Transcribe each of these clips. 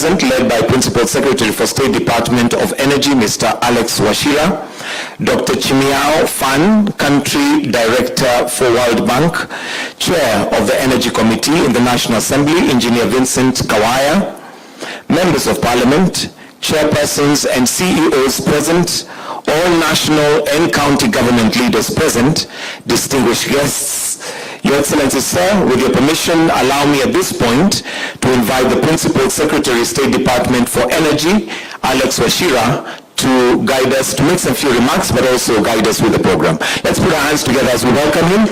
led by Principal Secretary for State Department of Energy, Mr. Alex Wachira, Dr. Chimiao Fan, Country Director for World Bank, Chair of the Energy Committee in the National Assembly, Engineer Vincent Kawaya, Members of Parliament, Chairpersons and CEOs present, all national and county government leaders present, distinguished guests. Your Excellency, sir, with your permission, allow me at this point to invite the Principal Secretary, State Department for Energy, Alex Wachira, to guide us, to make some few remarks, but also guide us with the program. Let's put our hands together as we welcome him.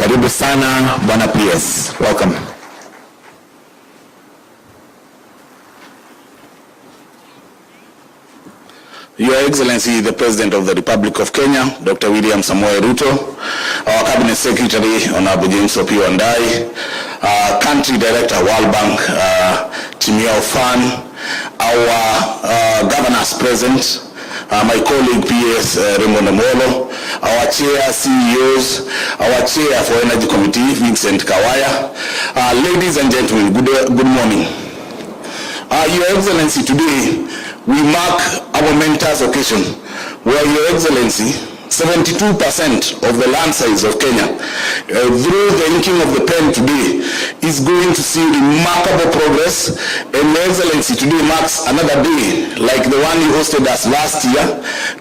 Karibu sana, Bwana PS. Welcome. Your Excellency, the President of the Republic of Kenya, Dr. William Samoei Ruto, our Cabinet Secretary, Honorable James Opiyo Wandayi, Country Director, World Bank, Chimiao Fan, our governors present, my colleague PS Raymond Amolo, our Chair CEOs, our Chair for Energy Committee, Vincent Kawaya, ladies and gentlemen, good morning. Your Excellency, today, we mark a momentous occasion where Your Excellency, 72% of the land size of Kenya, through the inking of the pen today, is going to see remarkable progress. And Your Excellency, today marks another day like the one you hosted us last year,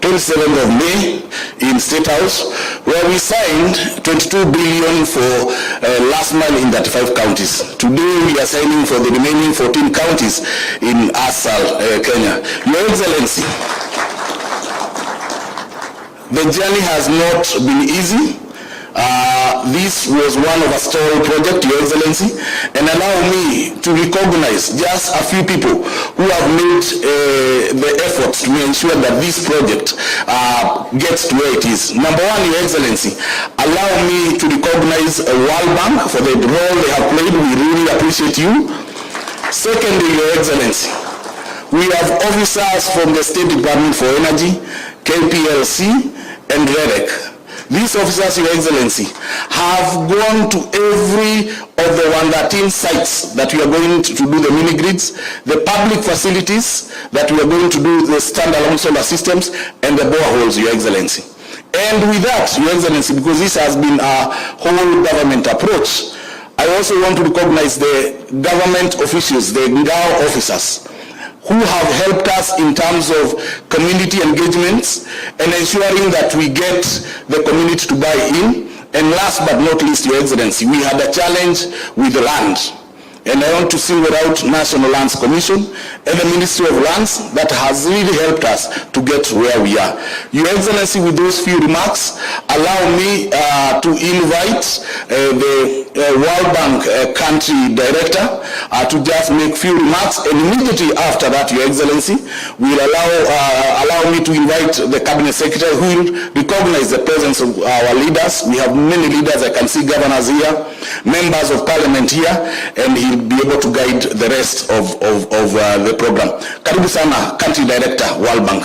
27th of May in State House, where we signed 22 billion for last mile in 35 counties. Today we are signing for the remaining 14 counties in ASAL, Kenya. Your Excellency, the journey has not been easy. This was one of a stall project, Your Excellency, and allow me to recognize just a few people who have made the efforts to ensure that this project gets to where it is. Number one, Your Excellency, allow me to recognize World Bank for the role they have played. We really appreciate you. Secondly, Your Excellency, we have officers from the State Department for Energy, KPLC, and REDEC. These officers, Your Excellency, have gone to every of the 113 sites that we are going to do the mini-grids, the public facilities that we are going to do the standalone solar systems, and the boreholes, Your Excellency. And with that, Your Excellency, because this has been a whole government approach, I also want to recognize the government officials, the Ngao officers, who have helped us in terms of community engagements and ensuring that we get the community to buy in. And last but not least, Your Excellency, we had a challenge with the land. And I want to single out National Lands Commission and the Ministry of Lands that has really helped us to get where we are. Your Excellency, with those few remarks, allow me to invite the World Bank Country Director to just make few remarks, and immediately after that, Your Excellency, will allow me to invite the Cabinet Secretary who will recognize the presence of our leaders. We have many leaders. I can see governors here, members of Parliament here, and he'll be able to guide the rest of the program. Karibu sana, Country Director, World Bank.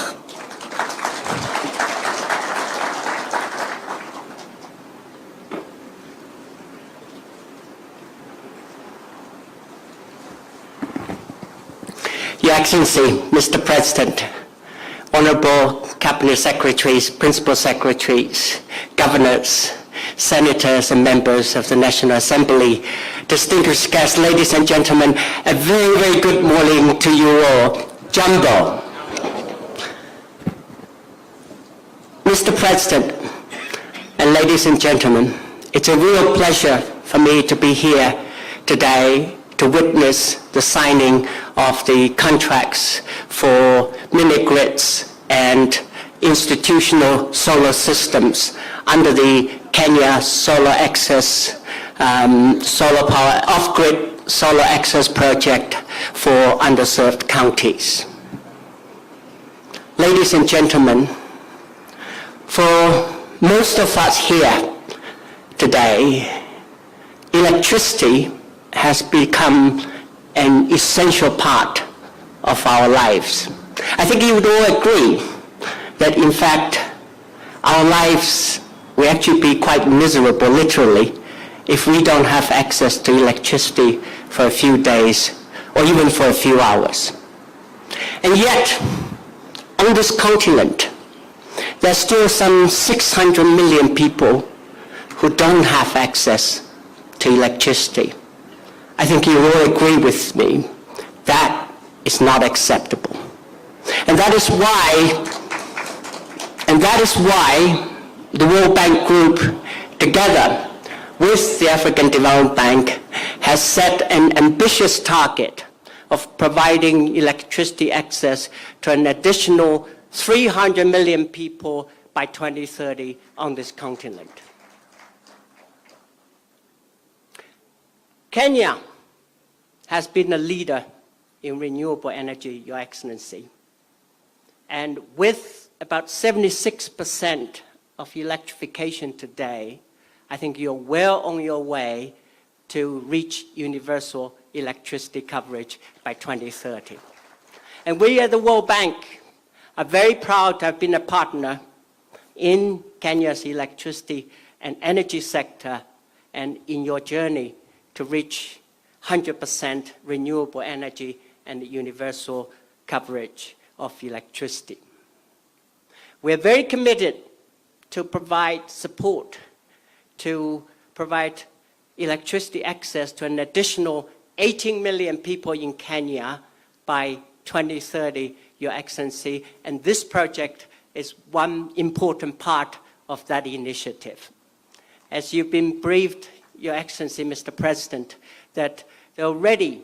Your Excellency, Mr. President, Honorable Cabinet Secretaries, Principal Secretaries, Governors, Senators and members of the National Assembly, distinguished guests, ladies and gentlemen, a very, very good morning to you all. Jumbo. Mr. President and ladies and gentlemen, it's a real pleasure for me to be here today to witness the signing of the contracts for mini-grids and institutional solar systems under the Kenya Solar Access Solar Power Off-Grid Solar Access Project for underserved counties. Ladies and gentlemen, for most of us here today, electricity has become an essential part of our lives. I think you would all agree that in fact our lives will actually be quite miserable, literally, if we don't have access to electricity for a few days or even for a few hours. And yet, on this continent, there's still some 600 million people who don't have access to electricity. I think you will agree with me that is not acceptable. And that is why the World Bank Group, together with the African Development Bank, has set an ambitious target of providing electricity access to an additional 300 million people by 2030 on this continent. Kenya has been a leader in renewable energy, Your Excellency. And with about 76% of electrification today, I think you're well on your way to reach universal electricity coverage by 2030. And we at the World Bank are very proud to have been a partner in Kenya's electricity and energy sector and in your journey to reach 100% renewable energy and universal coverage of electricity. We're very committed to provide support, to provide electricity access to an additional 18 million people in Kenya by 2030, Your Excellency, and this project is one important part of that initiative. As you've been briefed, Your Excellency, Mr. President, that there are already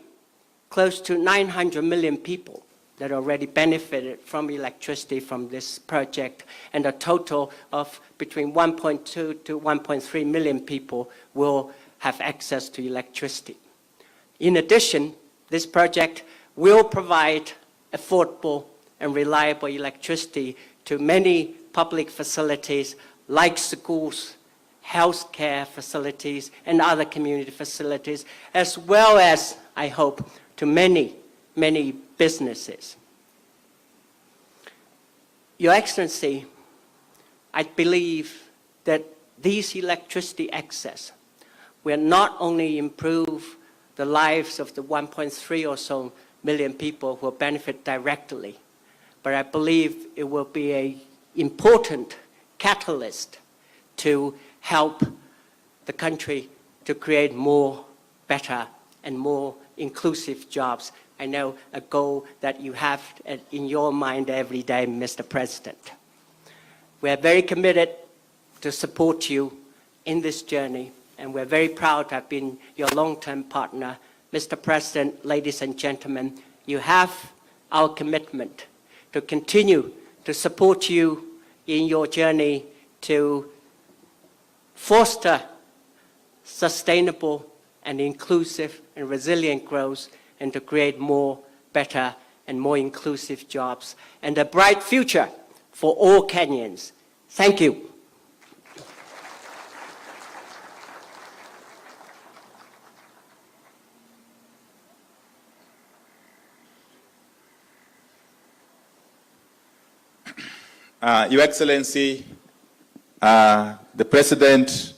close to 900 million people that already benefited from electricity from this project, and a total of between 1.2 to 1.3 million people will have access to electricity. In addition, this project will provide affordable and reliable electricity to many public facilities like schools, healthcare facilities, and other community facilities, as well as, I hope, to many, many businesses. Your Excellency, I believe that these electricity access will not only improve the lives of the 1.3 or so million people who will benefit directly, but I believe it will be an important catalyst to help the country to create more, better, and more inclusive jobs. I know a goal that you have in your mind every day, Mr. President. We are very committed to support you in this journey, and we're very proud to have been your long-term partner. Mr. President, ladies and gentlemen, you have our commitment to continue to support you in your journey to foster sustainable and inclusive and resilient growth, and to create more, better, and more inclusive jobs, and a bright future for all Kenyans. Thank you. Your Excellency, the President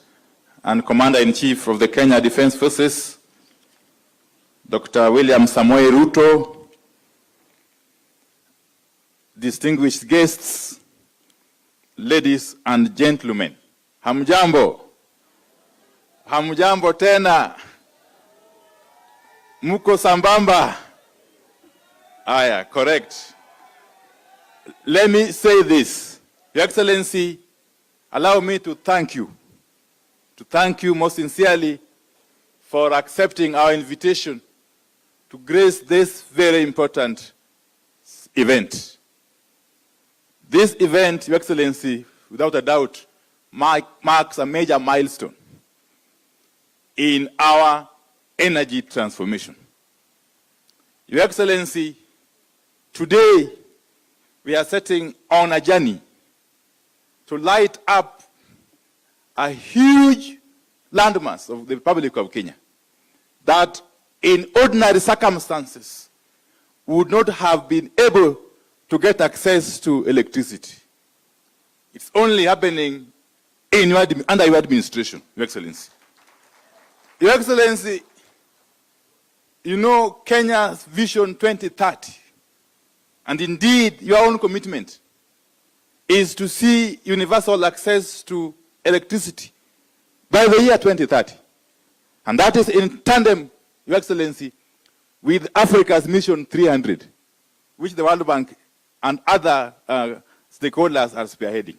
and Commander-in-Chief of the Kenya Defense Forces, Dr. William Samoei Ruto, distinguished guests, ladies and gentlemen, hamjambo, hamjambo tena, muko sambamba. Aya, correct. Let me say this, Your Excellency, allow me to thank you most sincerely for accepting our invitation to grace this very important event. This event, Your Excellency, without a doubt, marks a major milestone in our energy transformation. Your Excellency, today we are setting on a journey to light up a huge landmass of the Republic of Kenya that in ordinary circumstances would not have been able to get access to electricity. It's only happening in under your administration, Your Excellency. Your Excellency, you know Kenya's Vision 2030 And indeed, your own commitment is to see universal access to electricity by the year 2030. And that is in tandem, Your Excellency, with Africa's Mission 300, which the World Bank and other stakeholders are spearheading,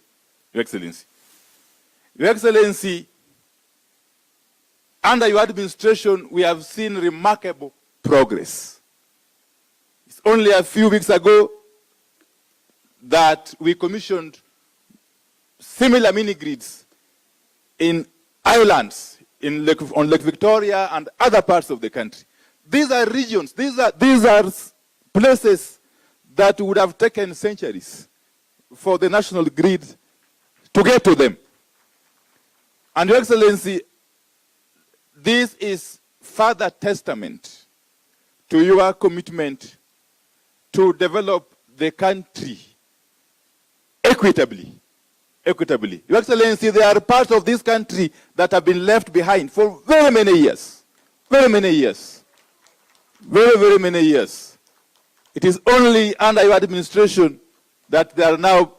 Your Excellency. Your Excellency, under your administration, we have seen remarkable progress. It's only a few weeks ago that we commissioned similar mini-grids in islands on Lake Victoria and other parts of the country. These are regions, these are places that would have taken centuries for the national grid to get to them. And Your Excellency, this is further testament to your commitment to develop the country equitably. Your Excellency, there are parts of this country that have been left behind for very many years. Very many years. Very many years. It is only under your administration that they are now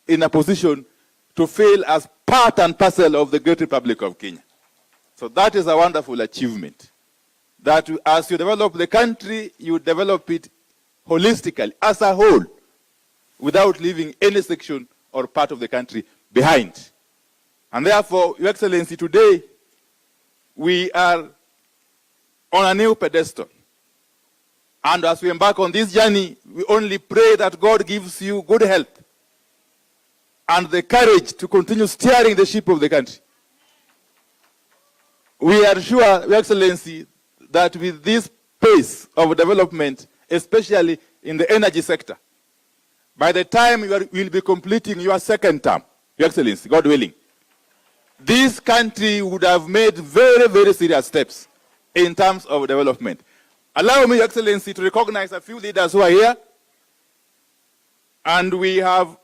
in a position to fail as part and parcel of the great Republic of Kenya. So that is a wonderful achievement. That as you develop the country, you develop it holistically, as a whole, without leaving any section or part of the country behind. And therefore, Your Excellency, today, we are on a new pedestal. And as we embark on this journey, we only pray that God gives you good health and the courage to continue steering the ship of the country. We are sure, Your Excellency, that with this pace of development, especially in the energy sector, by the time you will be completing your second term, Your Excellency, God willing, this country would have made very serious steps in terms of development. Allow me, Your Excellency, to recognize a few leaders who are here. And we have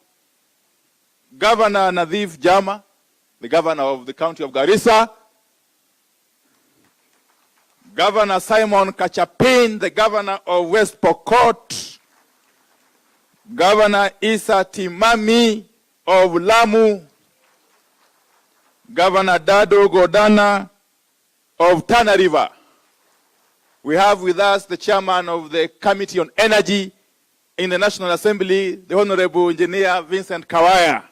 Governor Nadhif Jama, the governor of the county of Garissa, Governor Simon Kachapin, the governor of West Pokot, Governor Isa Timami of Lamu, Governor Dado Godana of Tana River. We have with us the chairman of the Committee on Energy in the National Assembly, the Honorable Engineer Vincent Kawaya,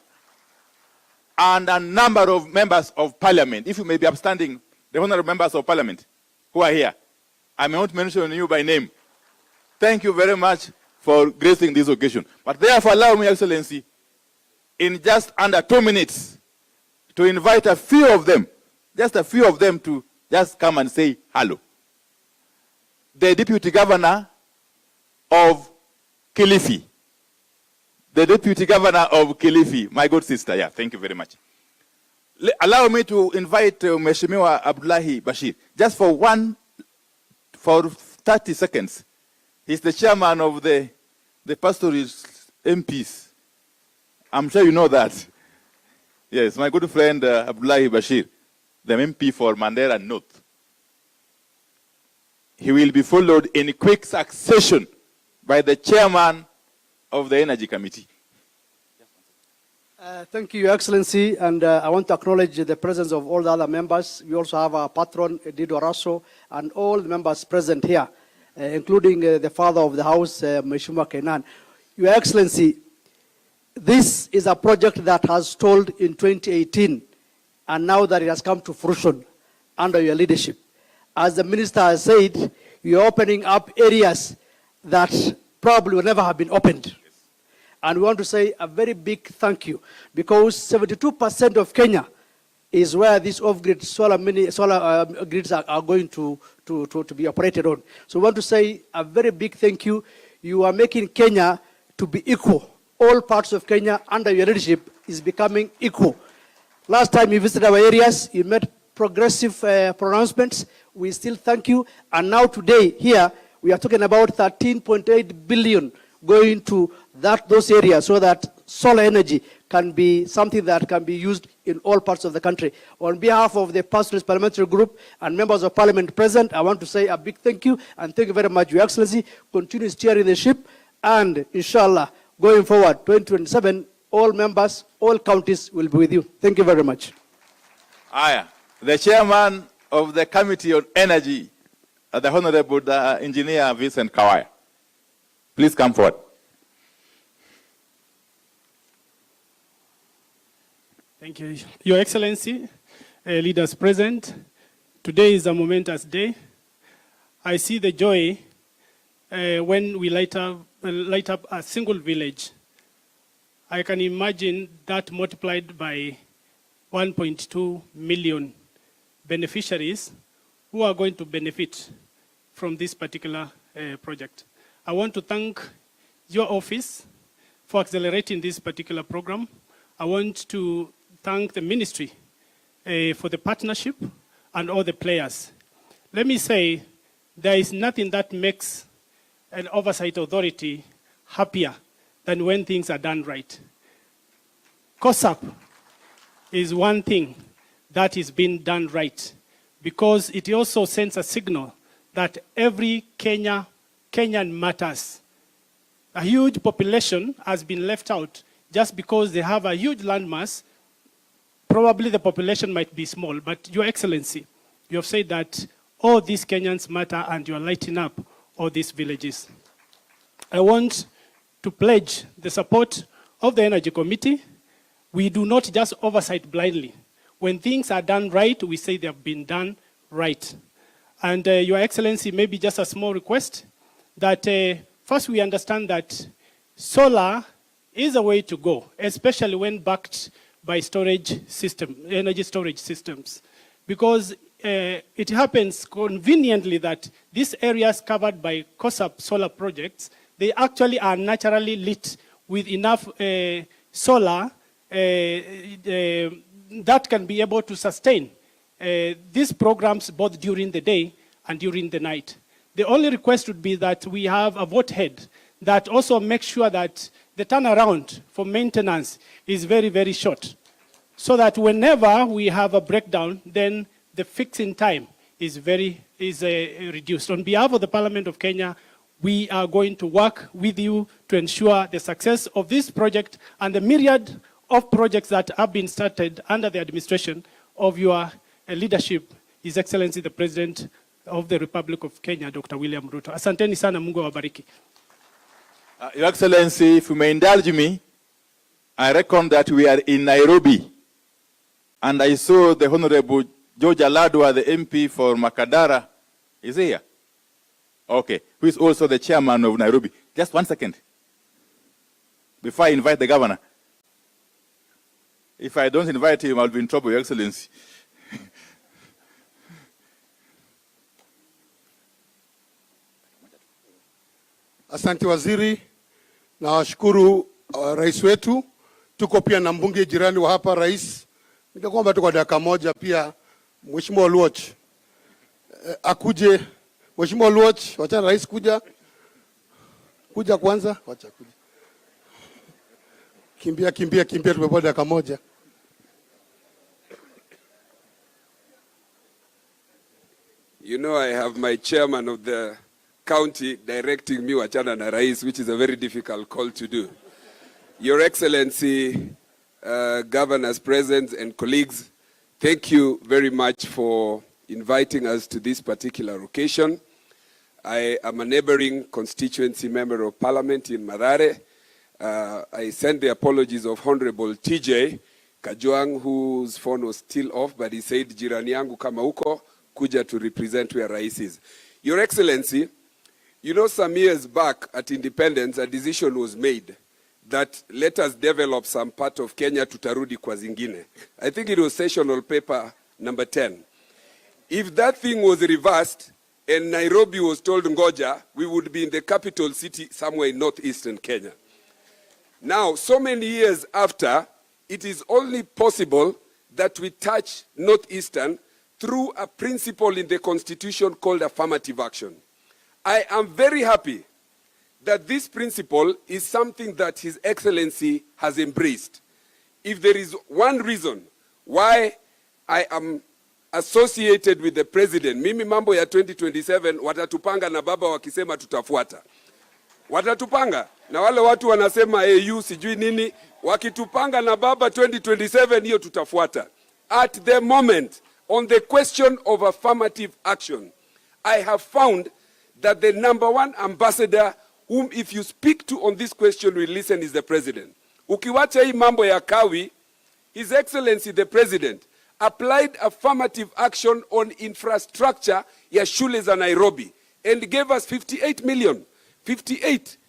and a number of members of Parliament. If you may be upstanding, the honorable members of Parliament who are here. I may not mention you by name. Thank you very much for gracing this occasion. But therefore, allow me, Excellency, in just under 2 minutes, to invite a few of them, just a few of them, to just come and say hello. The Deputy Governor of Kilifi. The Deputy Governor of Kilifi, my good sister. Yeah, thank you very much. Allow me to invite Mheshimiwa Abdullahi Bashir, just for 30 seconds. He's the chairman of the pastoralist MPs. I'm sure you know that. Yes, my good friend Abdullahi Bashir, the MP for Mandera North. He will be followed in quick succession by the chairman of the Energy Committee. Thank you, Your Excellency, and I want to acknowledge the presence of all the other members. We also have our patron, Dido Raso, and all the members present here, including the father of the house, Mheshimiwa Kenan. Your Excellency, this is a project that has stalled in 2018, and now that it has come to fruition under your leadership. As the minister has said, you're opening up areas that probably will never have been opened. And we want to say a very big thank you, because 72% of Kenya is where these off-grid solar grids are going to be operated on. So we want to say a very big thank you. You are making Kenya to be equal. All parts of Kenya under your leadership is becoming equal. Last time you visited our areas, you made progressive pronouncements. We still thank you. And now today here, we are talking about 13.8 billion going to those areas so that solar energy can be something that can be used in all parts of the country. On behalf of the Pastoralist Parliamentary Group and members of Parliament present, I want to say a big thank you, and thank you very much, Your Excellency. Continue steering the ship, And inshallah, going forward, 2027, all members, all counties will be with you. Thank you very much. Aya, the chairman of the Committee on Energy, the Honorable Engineer Vincent Kawaya. Please come forward. Thank you. Your Excellency, leaders present, today is a momentous day. I see the joy when we light up a single village. I can imagine that multiplied by 1.2 million beneficiaries who are going to benefit from this particular project. I want to thank your office for accelerating this particular program. I want to thank the ministry for the partnership and all the players. Let me say, there is nothing that makes an oversight authority happier than when things are done right. COSAP is one thing that is being done right, because it also sends a signal that every Kenyan matters. A huge population has been left out just because they have a huge landmass. Probably the population might be small, but Your Excellency, you have said that all these Kenyans matter and you are lighting up all these villages. I want to pledge the support of the Energy Committee. We do not just oversight blindly. When things are done right, we say they have been done right. And Your Excellency, maybe just a small request that first we understand that solar is a way to go, especially when backed by storage system, energy storage systems. Because it happens conveniently that these areas covered by COSAP solar projects, they actually are naturally lit with enough solar that can be able to sustain these programs both during the day and during the night. The only request would be that we have a vote head that also makes sure that the turnaround for maintenance is very, very short, so that whenever we have a breakdown, then the fixing time is reduced. On behalf of the Parliament of Kenya, we are going to work with you to ensure the success of this project and the myriad of projects that have been started under the administration of your leadership, His Excellency the President of the Republic of Kenya, Dr. William Ruto. Asanteni sana, Mungu awabariki. Your Excellency, if you may indulge me, I reckon that we are in Nairobi, and I saw the Honorable George Aladwa, the MP for Makadara, is here. Okay, who is also the chairman of Nairobi. Just 1 second, before I invite the governor. If I don't invite him, I'll be in trouble, Your Excellency. Asante waziri, na washukuru rais wetu. Tuko pia na mbunge jirani wa hapa rais. Nikakwamba tuko dakika moja pia Mheshimiwa Luoch akuje. Mheshimiwa Luoch, wacha rais kuja kwanza, wacha kuja. Kimbia tumepata dakika moja. You know, I have my chairman of the county directing me wachana na rais, which is a very difficult call to do. Your Excellency, governors present and colleagues, thank you very much for inviting us to this particular occasion. I am a neighboring constituency member of parliament in Mathare. I send the apologies of Honorable TJ Kajwang, whose phone was still off, but he said, jirani yangu kama uko, kuja to represent where rais is. Your Excellency, you know, some years back at independence, a decision was made that let us develop some part of Kenya tutarudi kwa zingine. I think it was sessional paper number 10. If that thing was reversed and Nairobi was told ngoja, we would be in the capital city somewhere in northeastern Kenya. Now, so many years after, it is only possible that we touch northeastern through a principle in the Constitution called affirmative action. I am very happy that this principle is something that His Excellency has embraced. If there is one reason why I am associated with the President, mimi mambo ya 2027 watatupanga na baba wakisema tutafuata. Watatupanga na wale watu wanasema AU sijui nini, wakitupanga na baba 2027 hiyo tutafuata. At the moment, on the question of affirmative action, I have found that the #1 ambassador whom if you speak to on this question will listen is the president. Ukiwacha hii mambo ya kawi, His Excellency the President applied affirmative action on infrastructure ya shule za Nairobi and gave us 58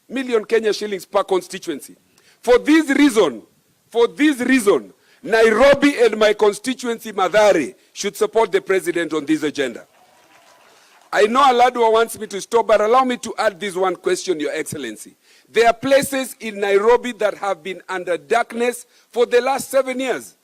million Kenya shillings per constituency. For this reason, Nairobi and my constituency Mathare should support the president on this agenda. I know Aladwa wants me to stop, but allow me to add this one question, Your Excellency. There are places in Nairobi that have been under darkness for the last 7 years.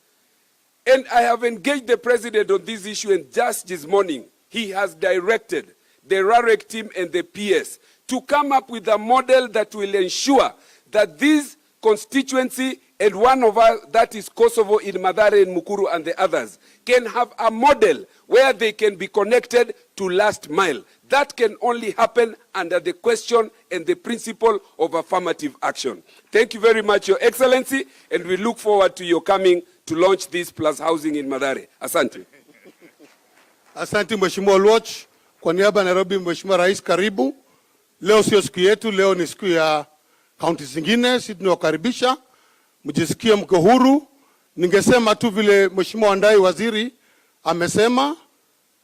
And I have engaged the president on this issue, and just this morning, he has directed the RAREC team and the PS to come up with a model that will ensure that this constituency and one of us, that is Kosovo in Mathare and Mukuru and the others, can have a model where they can be connected to last mile. That can only happen under the question and the principle of affirmative action. Thank you very much, Your Excellency, and we look forward to your coming to launch this plus housing in Mathare. Asante. Asante Mheshimiwa Oluoch. Kwa niaba ya Nairobi, Mheshimiwa Rais, karibu. Leo sio siku yetu, leo ni siku ya kaunti zingine. Sisi tunawakaribisha, mjisikie mko huru. Ningesema tu vile Mheshimiwa Wandai waziri amesema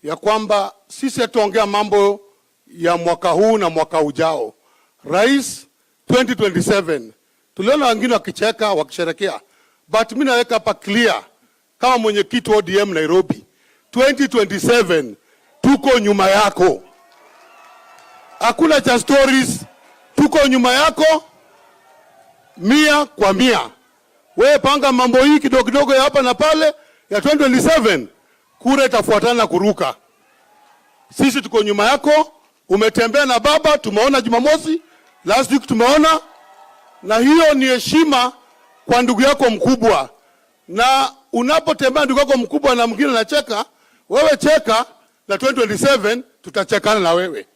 ya kwamba sisi hatuongea mambo ya mwaka huu na mwaka ujao. Rais 2027 tuliona wengine wakicheka wakisherekea, but mimi naweka hapa clear kama mwenyekiti wa ODM Nairobi, 2027 tuko nyuma yako. Hakuna cha stories, tuko nyuma yako 100%. Wewe panga mambo hii kidogo kidogo ya hapa na pale, ya 2027 kura itafuatana kuruka. Sisi tuko nyuma yako, umetembea na baba, tumeona Jumamosi, last week tumeona, na hiyo ni heshima kwa ndugu yako mkubwa. Na unapotembea ndugu yako mkubwa na mwingine anacheka, wewe cheka, na 2027 tutachekana na wewe.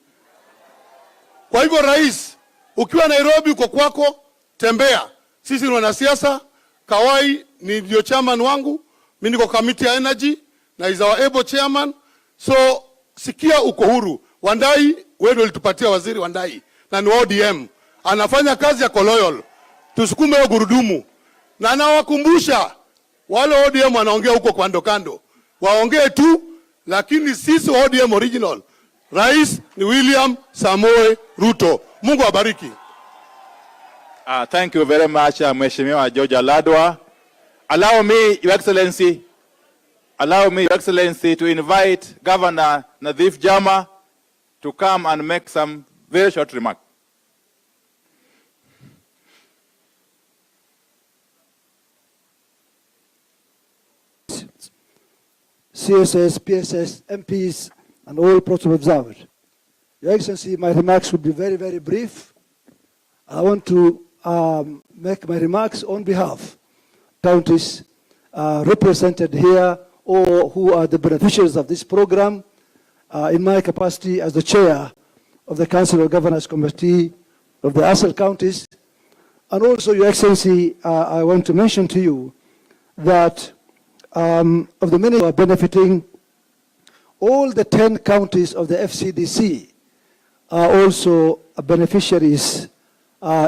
Kwa hivyo rais, ukiwa Nairobi uko kwako, tembea. Sisi ni wanasiasa, Kawai ni ndio chairman wangu, mimi niko committee ya energy na is our able chairman. So sikia uko huru. Wandai, wewe ndio ulitupatia waziri Wandai na ni ODM. Anafanya kazi ya loyal. Tusukume hiyo gurudumu. Na nawakumbusha wale ODM wanaongea huko kando kando. Waongee tu, lakini sisi ODM original, rais ni William Samoei Ruto. Mungu abariki. Thank you very much, Mheshimiwa George Aladwa. Allow me, Your Excellency, to invite Governor Nadhif Jama to come and make some very short remarks. CSS, PSS, MPs, and all protocol observed. Your Excellency, my remarks will be very, very brief. I want to make my remarks on behalf of counties represented here or who are the beneficiaries of this program in my capacity as the chair of the Council of Governors Committee of the ASAL counties. And also, Your Excellency, I want to mention to you that of the many who are benefiting, all the 10 counties of the FCDC are also beneficiaries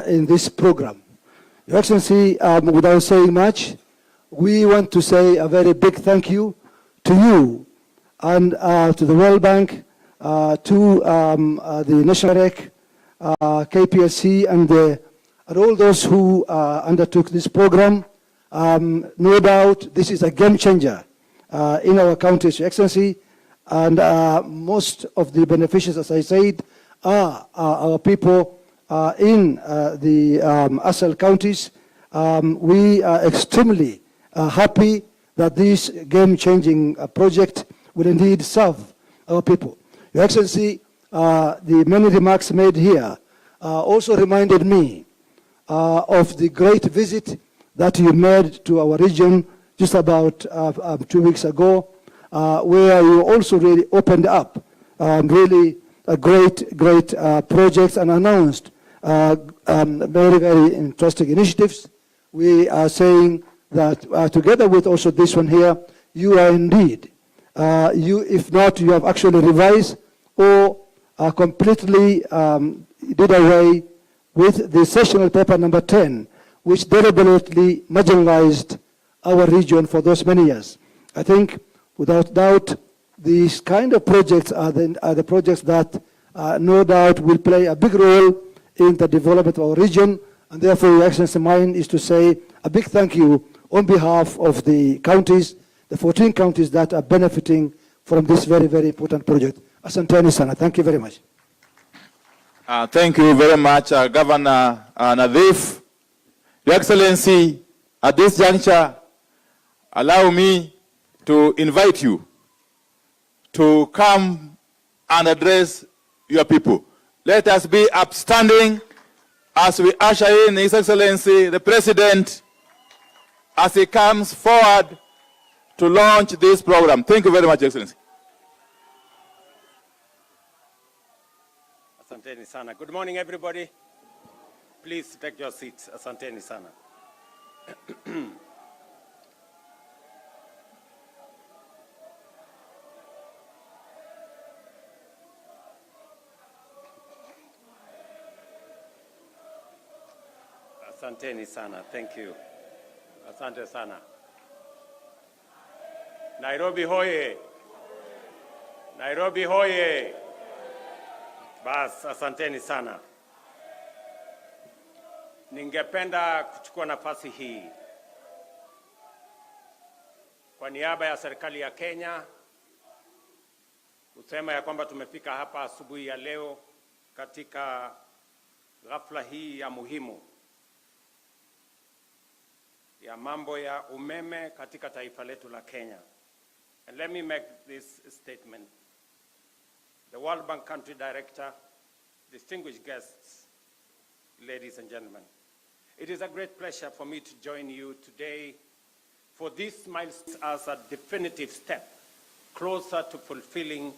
in this program. Your Excellency, without saying much, we want to say a very big thank you to you and to the World Bank, to the National REC, KPLC, and all those who undertook this program. No doubt this is a game changer in our counties, Your Excellency, and most of the beneficiaries, as I said, are our people in the ASAL counties. We are extremely happy that this game-changing project will indeed serve our people. Your Excellency, the many remarks made here also reminded me of the great visit that you made to our region just about 2 weeks ago, where you also really opened up really a great projects and announced very, very interesting initiatives. We are saying that together with also this one here, you are indeed, if not, you have actually revised or completely did away with the sessional paper number 10, which deliberately marginalized our region for those many years. I think, without doubt, these kind of projects are the projects that no doubt will play a big role in the development of our region, and therefore, Your Excellency, mine is to say a big thank you on behalf of the counties, the 14 counties that are benefiting from this very, very important project. Asanteni sana. Thank you very much. Thank you very much, Governor Nadhif. Your Excellency, at this juncture, allow me to invite you to come and address your people. Let us be upstanding as we usher in His Excellency, the President, as he comes forward to launch this program. Thank you very much, Excellency. Asanteni sana. Good morning, everybody. Please take your seats. Asanteni sana. Asanteni sana. Thank you. Asante sana. Nairobi hoye. Nairobi hoye. Bas, asanteni sana. Ningependa kuchukua nafasi hii kwa niaba ya serikali ya Kenya kusema ya kwamba tumefika hapa asubuhi ya leo katika ghafla hii ya muhimu ya mambo ya umeme katika taifa letu la Kenya. And let me make this statement. The World Bank Country Director, distinguished guests, ladies and gentlemen, it is a great pleasure for me to join you today for this milestone as a definitive step closer to fulfilling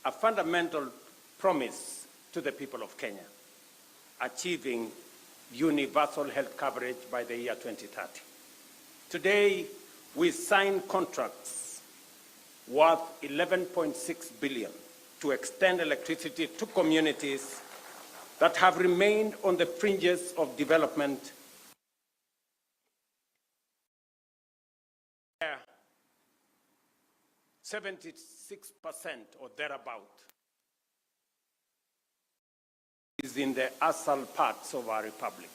a fundamental promise to the people of Kenya, achieving universal health coverage by the year 2030. Today, we sign contracts worth 11.6 billion to extend electricity to communities that have remained on the fringes of development. 76% or thereabout is in the asal parts of our republic.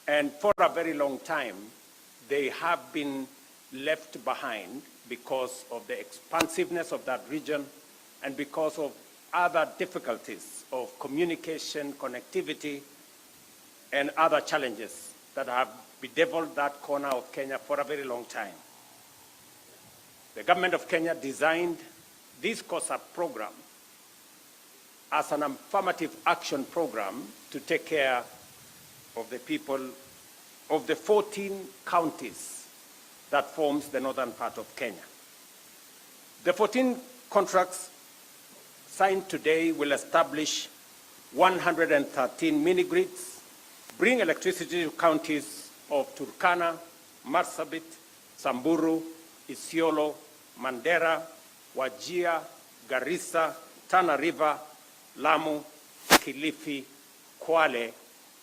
And for a very long time, they have been left behind because of the expansiveness of that region and because of other difficulties of communication, connectivity, and other challenges that have bedeviled that corner of Kenya for a very long time. The government of Kenya designed this COSAP program as an affirmative action program to take care of the people of the 14 counties that forms the northern part of Kenya. The 14 contracts signed today will establish 113 mini-grids, bring electricity to counties of Turkana, Marsabit, Samburu, Isiolo, Mandera, Wajir, Garissa, Tana River, Lamu, Kilifi, Kwale,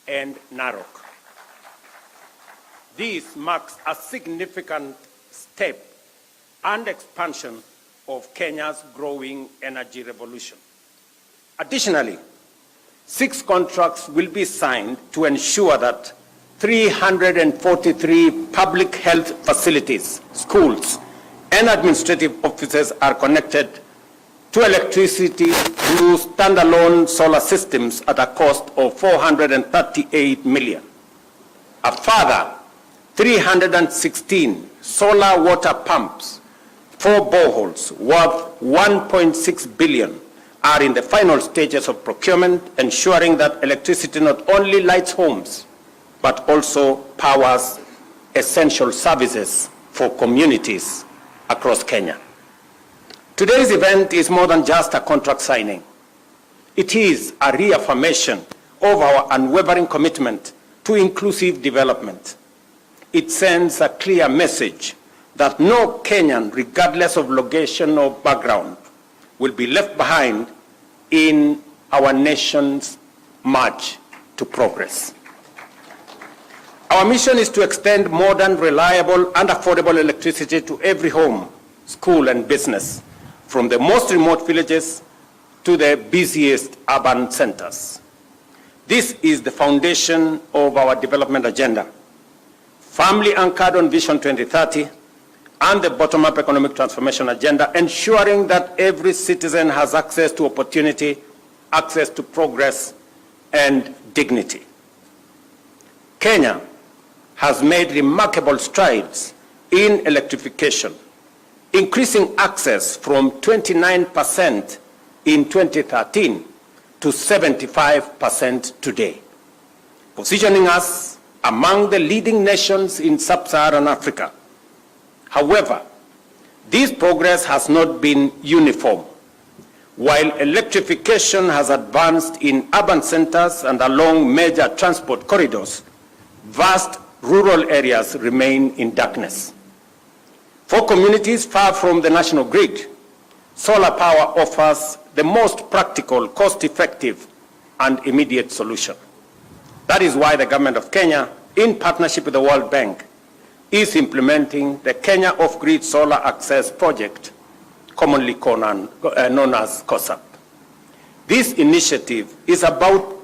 and Narok. This marks a significant step and expansion of Kenya's growing energy revolution. Additionally, 6 contracts will be signed to ensure that 343 public health facilities, schools, and administrative offices are connected to electricity through standalone solar systems at a cost of 438 million. A further 316 solar water pumps, 4 boreholes worth 1.6 billion are in the final stages of procurement, ensuring that electricity not only lights homes, but also powers essential services for communities across Kenya. Today's event is more than just a contract signing. It is a reaffirmation of our unwavering commitment to inclusive development. It sends a clear message that no Kenyan, regardless of location or background, will be left behind in our nation's march to progress. Our mission is to extend modern, reliable, and affordable electricity to every home, school, and business, from the most remote villages to the busiest urban centers. This is the foundation of our development agenda, firmly anchored on Vision 2030 and the bottom-up economic transformation agenda, ensuring that every citizen has access to opportunity, access to progress, and dignity. Kenya has made remarkable strides in electrification, increasing access from 29% in 2013 to 75% today, positioning us among the leading nations in sub-Saharan Africa. However, this progress has not been uniform. While electrification has advanced in urban centers and along major transport corridors, vast rural areas remain in darkness. For communities far from the national grid, solar power offers the most practical, cost-effective, and immediate solution. That is why the government of Kenya, in partnership with the World Bank, is implementing the Kenya Off-Grid Solar Access Project, commonly known as COSAP. This initiative is about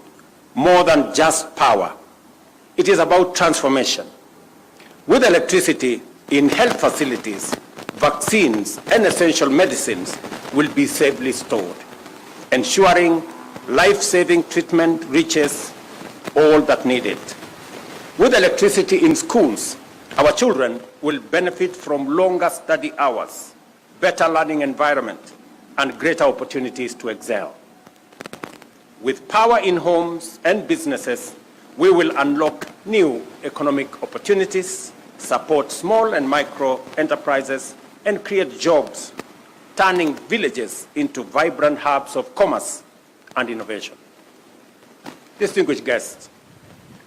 more than just power. It is about transformation. With electricity in health facilities, vaccines and essential medicines will be safely stored, ensuring life-saving treatment reaches all that need it. With electricity in schools, our children will benefit from longer study hours, better learning environment, and greater opportunities to excel. With power in homes and businesses, we will unlock new economic opportunities, support small and micro enterprises, and create jobs, turning villages into vibrant hubs of commerce and innovation. Distinguished guests,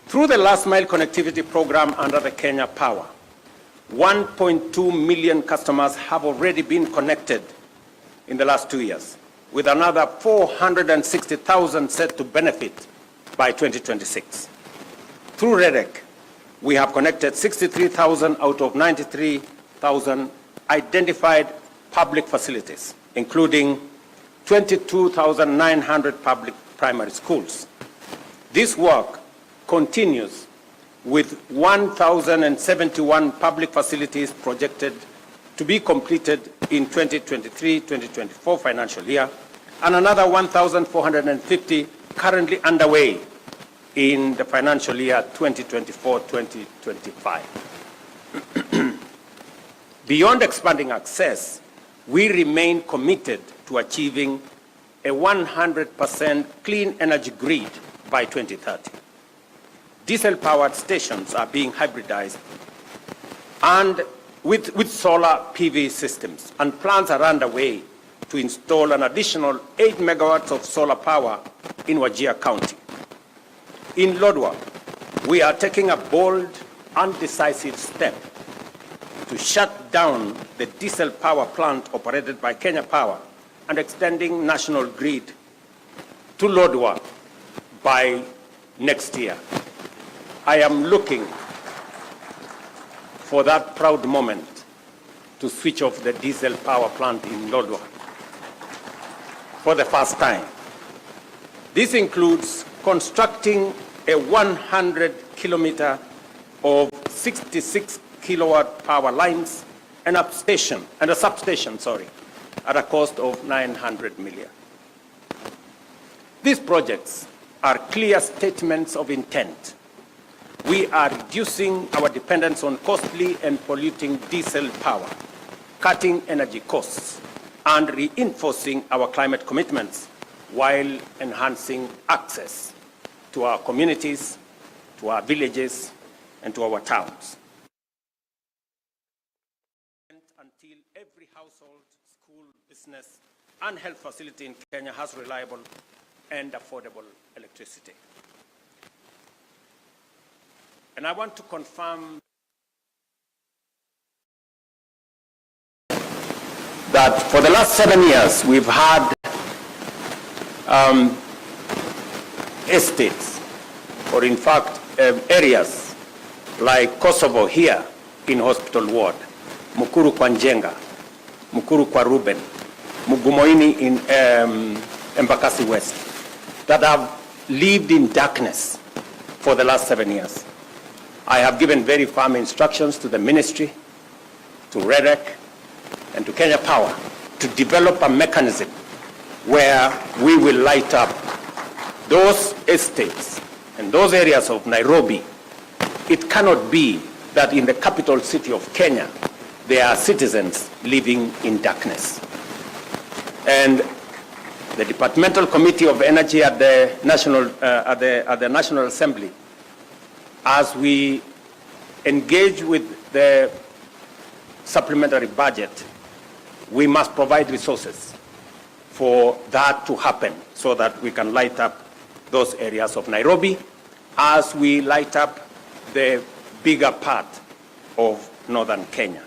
through the last mile connectivity program under the Kenya Power, 1.2 million customers have already been connected in the last 2 years, with another 460,000 set to benefit by 2026. Through REDEC, we have connected 63,000 out of 93,000 identified public facilities, including 22,900 public primary schools. This work continues with 1,071 public facilities projected to be completed in 2023-2024 financial year, and another 1,450 currently underway in the financial year 2024-2025. Beyond expanding access, we remain committed to achieving a 100% clean energy grid by 2030. Diesel-powered stations are being hybridized and with solar PV systems, and plans are underway to install an additional 8 megawatts of solar power in Wajir County. In Lodwar, we are taking a bold and decisive step to shut down the diesel power plant operated by Kenya Power and extending national grid to Lodwar by next year. I am looking for that proud moment to switch off the diesel power plant in Lodwar for the first time. This includes constructing a 100-kilometer of 66 kilowatt power lines and a substation, at a cost of 900 million. These projects are clear statements of intent. We are reducing our dependence on costly and polluting diesel power, cutting energy costs, and reinforcing our climate commitments while enhancing access to our communities, to our villages, and to our towns. Until every household, school, business, and health facility in Kenya has reliable and affordable electricity. And I want to confirm that for the last 7 years, we've had estates, or in fact, areas like Kosovo here in Hospital Ward, Mukuru kwa Njenga, Mukuru kwa Ruben, Mugumoini in Embakasi West, that have lived in darkness for the last 7 years. I have given very firm instructions to the ministry, to REDEC, and to Kenya Power to develop a mechanism where we will light up those estates and those areas of Nairobi. It cannot be that in the capital city of Kenya, there are citizens living in darkness. And the Departmental Committee of Energy at the National Assembly, as we engage with the supplementary budget, we must provide resources for that to happen so that we can light up those areas of Nairobi as we light up the bigger part of northern Kenya.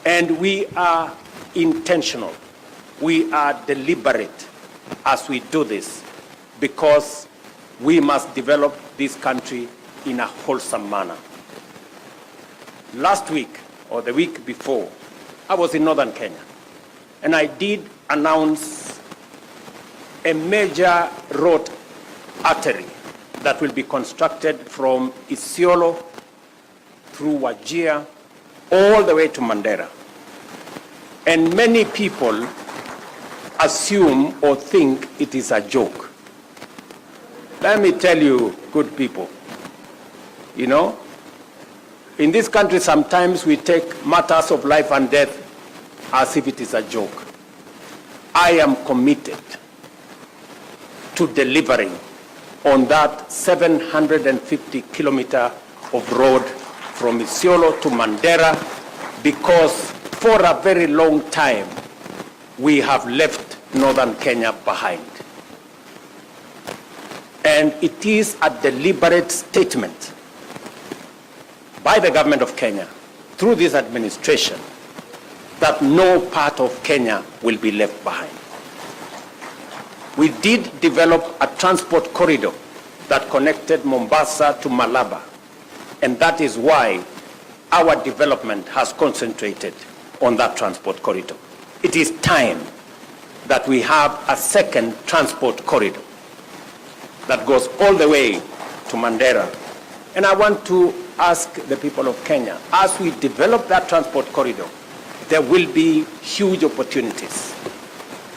And we are intentional. We are deliberate as we do this because we must develop this country in a wholesome manner. Last week, or the week before, I was in northern Kenya, and I did announce a major road artery that will be constructed from Isiolo through Wajir all the way to Mandera. And many people assume or think it is a joke. Let me tell you, good people, you know, in this country sometimes we take matters of life and death as if it is a joke. I am committed to delivering on that 750 kilometer of road from Isiolo to Mandera, because for a very long time we have left northern Kenya behind. And it is a deliberate statement by the government of Kenya through this administration that no part of Kenya will be left behind. We did develop a transport corridor that connected Mombasa to Malaba, and that is why our development has concentrated on that transport corridor. It is time that we have a second transport corridor that goes all the way to Mandera. And I want to ask the people of Kenya, as we develop that transport corridor, there will be huge opportunities.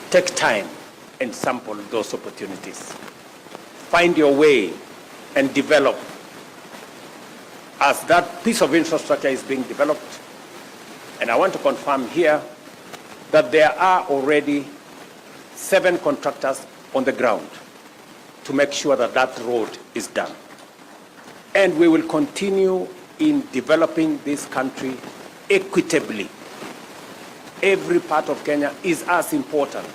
Take time and sample those opportunities. Find your way and develop. As that piece of infrastructure is being developed, and I want to confirm here that there are already 7 contractors on the ground to make sure that that road is done. And we will continue in developing this country equitably. Every part of Kenya is as important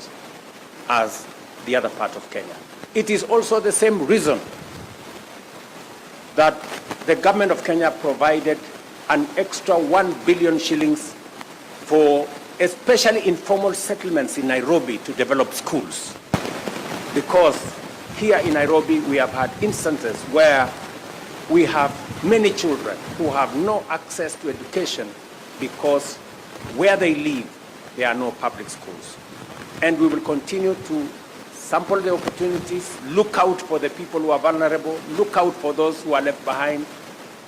as the other part of Kenya. It is also the same reason that the government of Kenya provided an extra 1 billion shillings for especially informal settlements in Nairobi to develop schools. Because here in Nairobi we have had instances where we have many children who have no access to education because where they live, there are no public schools. And we will continue to sample the opportunities, look out for the people who are vulnerable, look out for those who are left behind,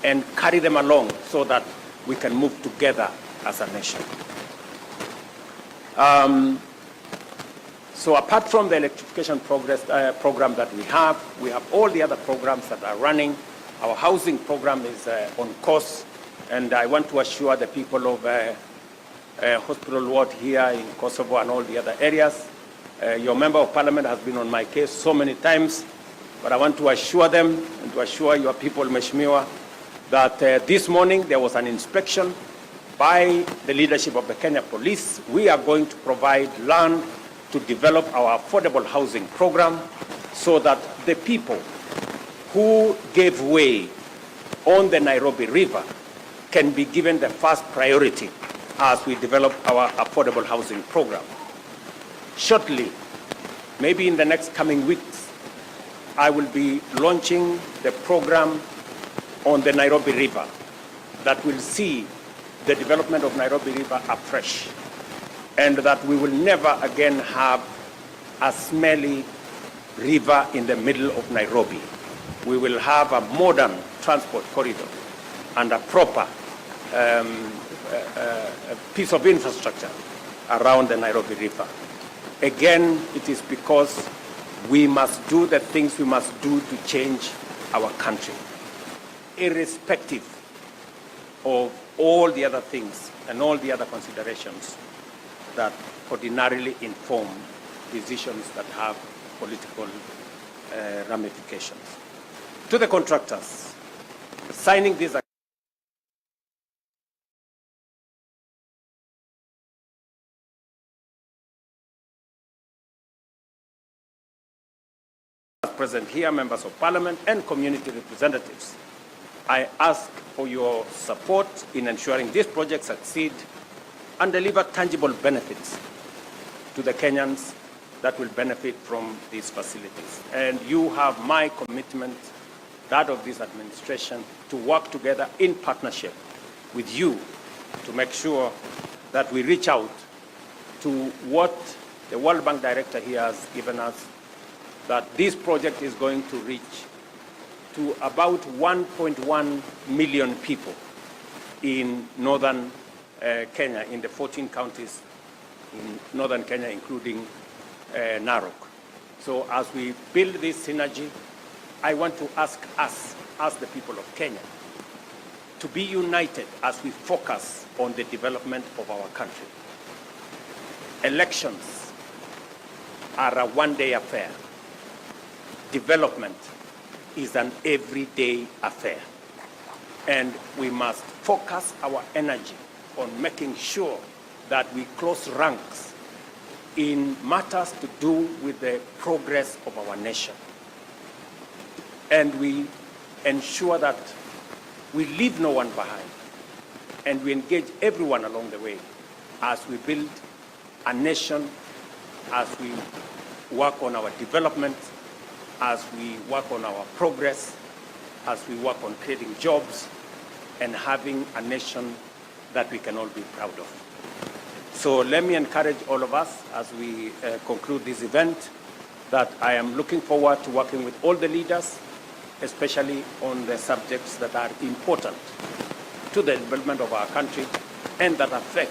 and carry them along so that we can move together as a nation. So apart from the electrification program that we have all the other programs that are running. Our housing program is on course, and I want to assure the people of Hospital Ward here in Kosovo and all the other areas. Your member of parliament has been on my case so many times, but I want to assure them and to assure your people, Mheshimiwa, that this morning there was an inspection by the leadership of the Kenya Police. We are going to provide land to develop our affordable housing program so that the people who gave way on the Nairobi River can be given the first priority as we develop our affordable housing program. Shortly, maybe in the next coming weeks, I will be launching the program on the Nairobi River that will see the development of Nairobi River afresh, and that we will never again have a smelly river in the middle of Nairobi. We will have a modern transport corridor and a proper piece of infrastructure around the Nairobi River. Again, it is because we must do the things we must do to change our country, irrespective of all the other things and all the other considerations that ordinarily inform decisions that have political ramifications. To the contractors, signing this present here, members of parliament and community representatives, I ask for your support in ensuring this project succeed and deliver tangible benefits to the Kenyans that will benefit from these facilities. And you have my commitment, that of this administration, to work together in partnership with you to make sure that we reach out to what the World Bank director here has given us, that this project is going to reach to about 1.1 million people in northern Kenya, in the 14 counties in northern Kenya, including Narok. So as we build this synergy, I want to ask us, as the people of Kenya, to be united as we focus on the development of our country. Elections are a one-day affair. Development is an everyday affair. And we must focus our energy on making sure that we close ranks in matters to do with the progress of our nation. And we ensure that we leave no one behind, and we engage everyone along the way as we build a nation, as we work on our development, as we work on our progress, as we work on creating jobs and having a nation that we can all be proud of. So let me encourage all of us as we conclude this event that I am looking forward to working with all the leaders, especially on the subjects that are important to the development of our country and that affect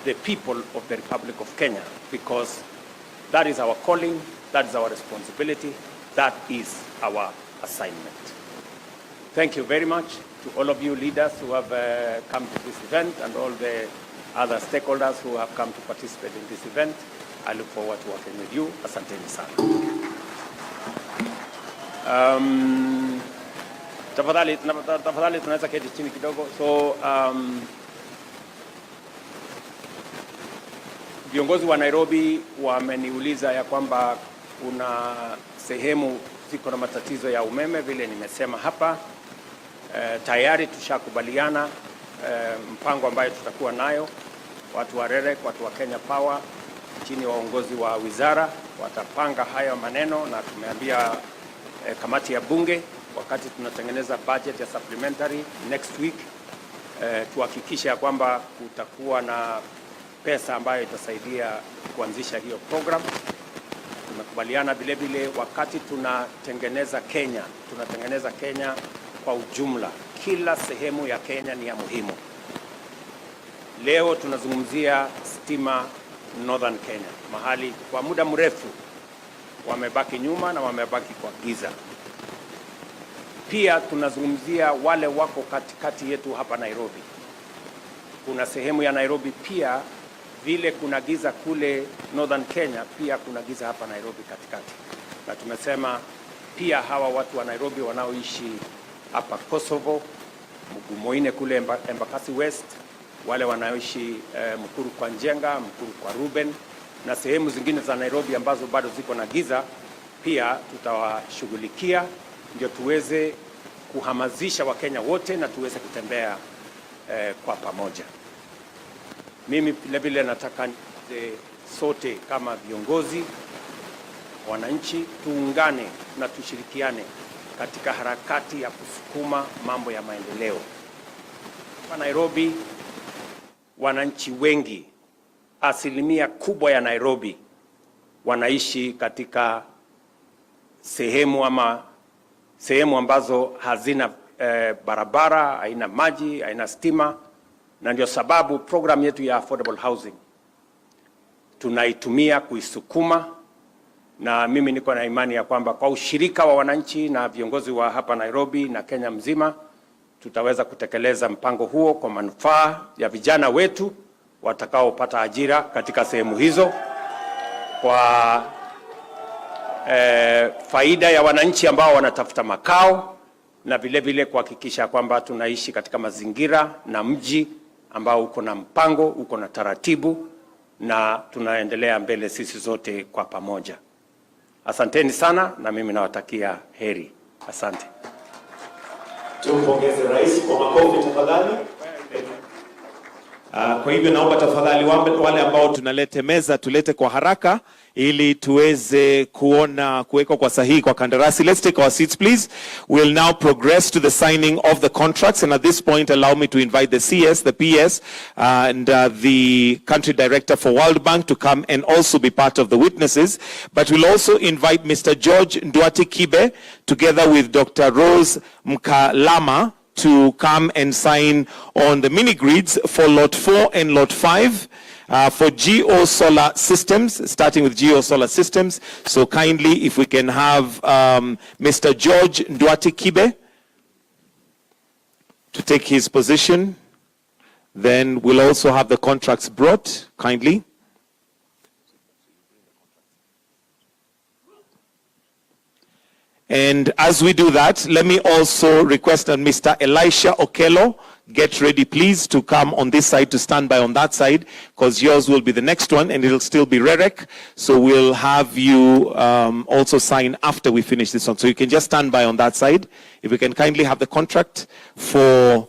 the people of the Republic of Kenya, because that is our calling, that is our responsibility, that is our assignment. Thank you very much to all of you leaders who have come to this event and all the other stakeholders who have come to participate in this event. I look forward to working with you. Asanteni sana. Tafadhali tunaweza keti chini kidogo. So viongozi wa Nairobi wameniuliza ya kwamba kuna sehemu ziko na matatizo ya umeme, vile nimesema hapa. Tayari tushakubaliana mpango ambayo tutakuwa nayo. Watu wa REREC, watu wa Kenya Power chini ya uongozi wa wizara watapanga haya maneno, na tumeambia kamati ya bunge wakati tunatengeneza budget ya supplementary next week tuhakikishe ya kwamba kutakuwa na pesa ambayo itasaidia kuanzisha hiyo program. Tumekubaliana vile vile wakati tunatengeneza Kenya kwa ujumla. Kila sehemu ya Kenya ni ya muhimu. Leo tunazungumzia stima Northern Kenya, mahali kwa muda mrefu wamebaki nyuma na wamebaki kwa giza. Pia tunazungumzia wale wako katikati yetu hapa Nairobi. Kuna sehemu ya Nairobi pia vile kuna giza kule Northern Kenya, pia kuna giza hapa Nairobi katikati. Na tumesema pia hawa watu wa Nairobi wanaoishi hapa Kosovo, Mugumoine kule Embakasi West, wale wanaoishi Mkuru kwa Njenga, Mkuru kwa Ruben na sehemu zingine za Nairobi ambazo bado ziko na giza, pia tutawashughulikia ndio tuweze kuhamasisha Wakenya wote na tuweze kutembea kwa pamoja. Mimi vile vile nataka sote kama viongozi, wananchi, tuungane na tushirikiane katika harakati ya kusukuma mambo ya maendeleo. Kwa Nairobi, wananchi wengi, asilimia kubwa ya Nairobi wanaishi katika sehemu ambazo hazina barabara, haina maji, haina stima, na ndio sababu program yetu ya affordable housing tunaitumia kuisukuma, na mimi niko na imani ya kwamba kwa ushirika wa wananchi na viongozi wa hapa Nairobi na Kenya mzima tutaweza kutekeleza mpango huo kwa manufaa ya vijana wetu watakaopata ajira katika sehemu hizo, kwa faida ya wananchi ambao wanatafuta makao, na vile vile kuhakikisha kwamba tunaishi katika mazingira na mji ambao uko na mpango, uko na taratibu, na tunaendelea mbele sisi zote kwa pamoja. Asanteni sana, na mimi nawatakia heri. Asante. Tumpongeze rais kwa makofi tafadhali. Kwa hivyo naomba tafadhali wale ambao tunalete meza tulete kwa haraka ili tuweze kuwekwa kwa sahihi kwa kandarasi. Let's take our seats please. We'll now progress to the signing of the contracts, and at this point allow me to invite the CS, the PS and the country director for World Bank to come and also be part of the witnesses. But we'll also invite Mr. George Nduati Kibe together with Dr. Rose Mkalama to come and sign on the mini grids for Lot 4 and Lot 5 for Geo Solar Systems, starting with Geo Solar Systems. So kindly, if we can have Mr. George Nduati Kibe to take his position, then we'll also have the contracts brought, kindly. And as we do that, let me also request that Mr. Elisha Okello get ready, please, to come on this side to stand by on that side, because yours will be the next one, and it'll still be REREC. So we'll have you also sign after we finish this one. So you can just stand by on that side. If we can kindly have the contract for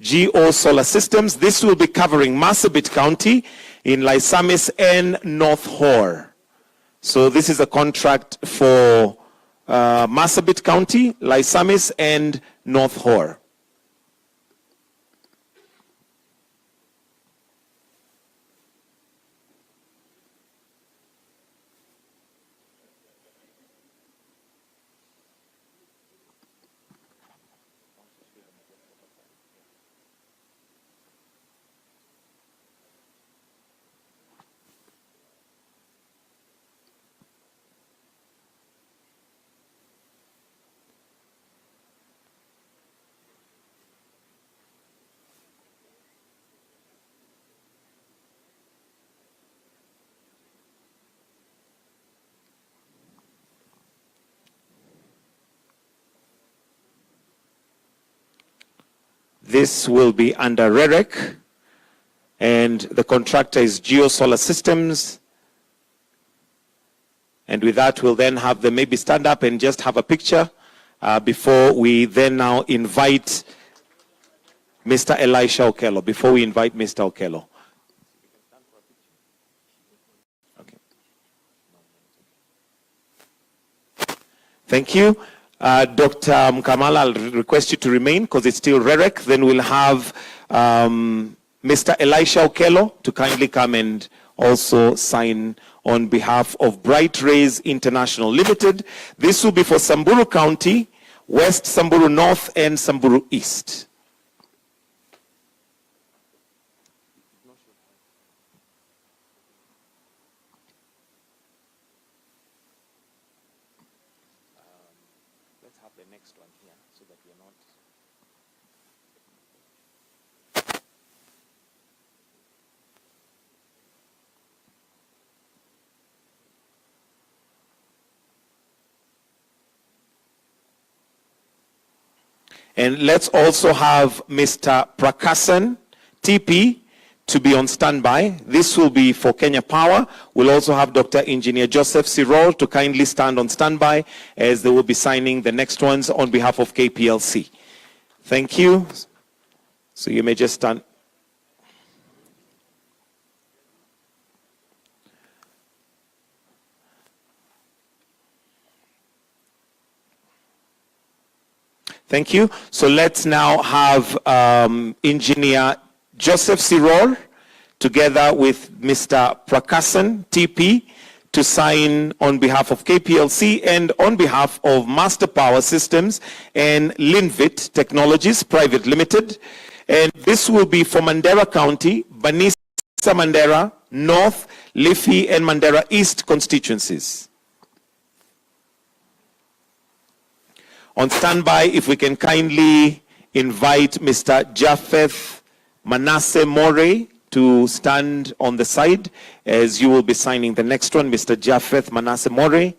Geo Solar Systems. This will be covering Marsabit County in Laisamis and North Hor. So this is a contract for Marsabit County, Laisamis, and North Hor. This will be under REREC, and the contractor is Geo Solar Systems. And with that, we'll then have them maybe stand up and just have a picture before we then now invite Mr. Elisha Okello. Before we invite Mr. Okello. Okay. Thank you. Dr. Mkamala, I'll request you to remain because it's still REREC. Then we'll have Mr. Elisha Okello to kindly come and also sign on behalf of Bright Rays International Limited. This will be for Samburu County, West Samburu North, and Samburu East. Let's have the next one here so that we are not... And let's also have Mr. Prakasan, TP, to be on standby. This will be for Kenya Power. We'll also have Dr. Engineer Joseph Sirol to kindly stand on standby as they will be signing the next ones on behalf of KPLC. Thank you. So you may just stand. Thank you. So let's now have Engineer Joseph Siror together with Mr. Prakasan, TP, to sign on behalf of KPLC and on behalf of Master Power Systems and Linvit Technologies Private Limited. And this will be for Mandera County, Banisa Mandera, North, Liffey, and Mandera East constituencies. On standby, if we can kindly invite Mr. Japheth Manasseh More to stand on the side as you will be signing the next one. Mr. Japheth Manasseh More.